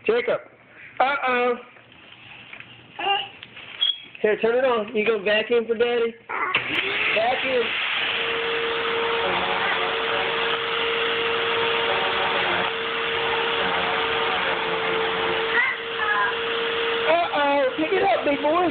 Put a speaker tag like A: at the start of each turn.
A: Jacob. Uh-oh. Here, turn it on. You go vacuum for Daddy. Vacuum. Uh-oh. Pick it up, big boy.